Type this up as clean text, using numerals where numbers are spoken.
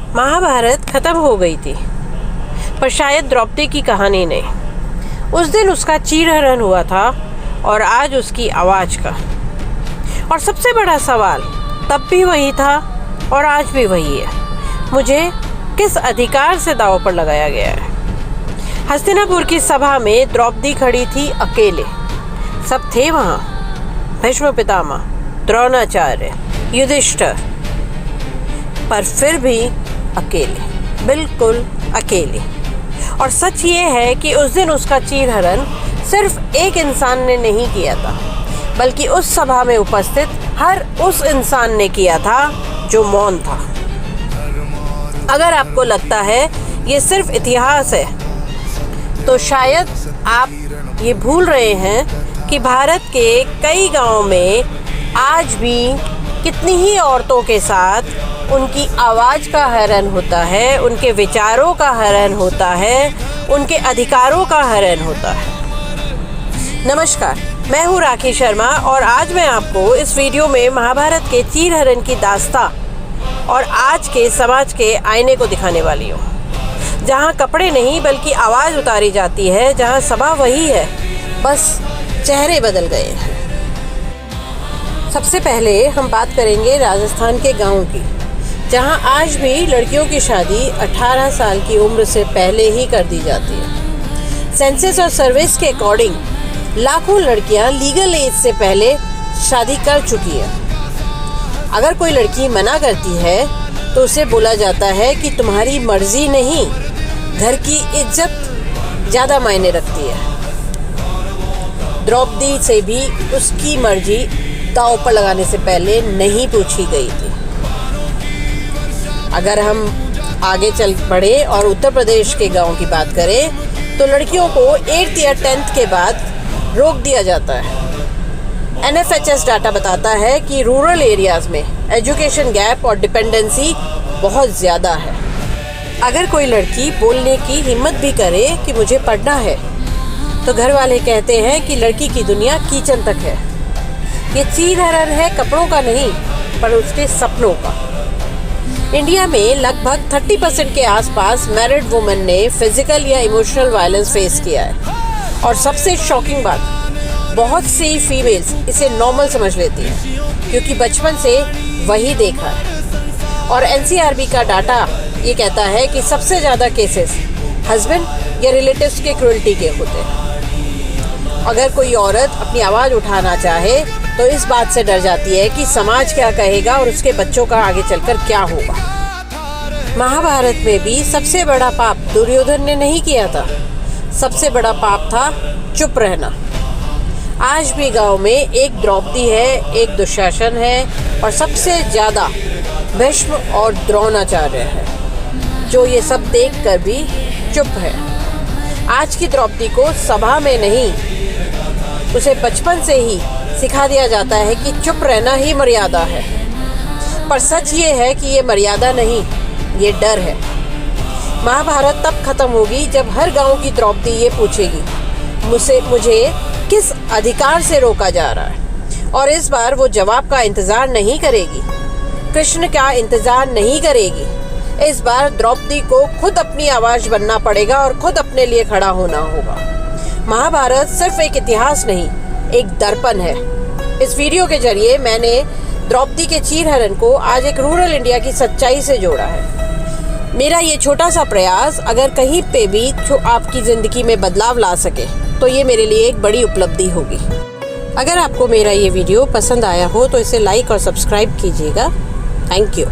महाभारत खत्म हो गई थी, पर शायद द्रौपदी की कहानी नहीं। उस दिन उसका चीरहरण हुआ था और आज उसकी आवाज़ का। और सबसे बड़ा सवाल तब भी वही था और आज भी वही है, मुझे किस अधिकार से दांव पर लगाया गया है। हस्तिनापुर की सभा में द्रौपदी खड़ी थी अकेले। सब थे वहाँ, भीष्म पितामह, द्रोणाचार्य, युधिष्ठिर, पर फिर भी अकेले, बिल्कुल अकेले। और सच ये है कि उस दिन उसका चीरहरण सिर्फ एक इंसान ने नहीं किया था, बल्कि उस सभा में उपस्थित हर उस इंसान ने किया था जो मौन था। अगर आपको लगता है ये सिर्फ इतिहास है, तो शायद आप ये भूल रहे हैं कि भारत के कई गांवों में आज भी कितनी ही औरतों के साथ उनकी आवाज़ का हरण होता है, उनके विचारों का हरण होता है, उनके अधिकारों का हरण होता है। नमस्कार, मैं हूँ राखी शर्मा और आज मैं आपको इस वीडियो में महाभारत के चीरहरण की दास्तां और आज के समाज के आईने को दिखाने वाली हूँ, जहाँ कपड़े नहीं बल्कि आवाज़ उतारी जाती है, जहाँ सभा वही है, बस चेहरे बदल गए हैं। सबसे पहले हम बात करेंगे राजस्थान के गाँव की, जहां आज भी लड़कियों की शादी 18 साल की उम्र से पहले ही कर दी जाती है। सेंसस और सर्विस के अकॉर्डिंग लाखों लड़कियां लीगल एज से पहले शादी कर चुकी है। अगर कोई लड़की मना करती है तो उसे बोला जाता है कि तुम्हारी मर्जी नहीं, घर की इज्जत ज़्यादा मायने रखती है। द्रौपदी से भी उसकी मर्जी दांव पर लगाने से पहले नहीं पूछी गई थी। अगर हम आगे चल पड़े और उत्तर प्रदेश के गांव की बात करें, तो लड़कियों को 8th या 10th के बाद रोक दिया जाता है। NFHS डाटा बताता है कि रूरल एरियाज में एजुकेशन गैप और डिपेंडेंसी बहुत ज़्यादा है। अगर कोई लड़की बोलने की हिम्मत भी करे कि मुझे पढ़ना है, तो घर वाले कहते हैं कि लड़की की दुनिया किचन तक है। ये चीरहरण है कपड़ों का नहीं, पर उसके सपनों का। इंडिया में लगभग 30% के आसपास मैरिड वुमेन ने फिजिकल या इमोशनल वायलेंस फेस किया है। और सबसे शॉकिंग बात, बहुत सी फीमेल्स इसे नॉर्मल समझ लेती हैं, क्योंकि बचपन से वही देखा है। और NCRB का डाटा ये कहता है कि सबसे ज़्यादा केसेस हस्बैंड या रिलेटिव्स के क्रूरल्टी के होते हैं। अगर कोई औरत अपनी आवाज़ उठाना चाहे तो इस बात से डर जाती है कि समाज क्या कहेगा और उसके बच्चों का आगे चलकर क्या होगा। महाभारत में भी सबसे बड़ा पाप दुर्योधन ने नहीं किया था, सबसे बड़ा पाप था चुप रहना। आज भी गांव में एक द्रौपदी है, एक दुशासन है और सबसे ज़्यादा भीष्म और द्रोणाचार्य है, जो ये सब देखकर भी चुप है। आज की द्रौपदी को सभा में नहीं, उसे बचपन से ही सिखा दिया जाता है कि चुप रहना ही मर्यादा है। पर सच ये है कि ये मर्यादा नहीं, ये डर है। महाभारत तब खत्म होगी जब हर गांव की द्रौपदी ये पूछेगी, मुझे किस अधिकार से रोका जा रहा है। और इस बार वो जवाब का इंतज़ार नहीं करेगी, कृष्ण का इंतज़ार नहीं करेगी। इस बार द्रौपदी को खुद अपनी आवाज़ बनना पड़ेगा और खुद अपने लिए खड़ा होना होगा। महाभारत सिर्फ एक इतिहास नहीं, एक दर्पण है। इस वीडियो के जरिए मैंने द्रौपदी के चीरहरण को आज एक रूरल इंडिया की सच्चाई से जोड़ा है। मेरा ये छोटा सा प्रयास अगर कहीं पे भी आपकी ज़िंदगी में बदलाव ला सके, तो ये मेरे लिए एक बड़ी उपलब्धि होगी। अगर आपको मेरा ये वीडियो पसंद आया हो तो इसे लाइक और सब्सक्राइब कीजिएगा। Thank you.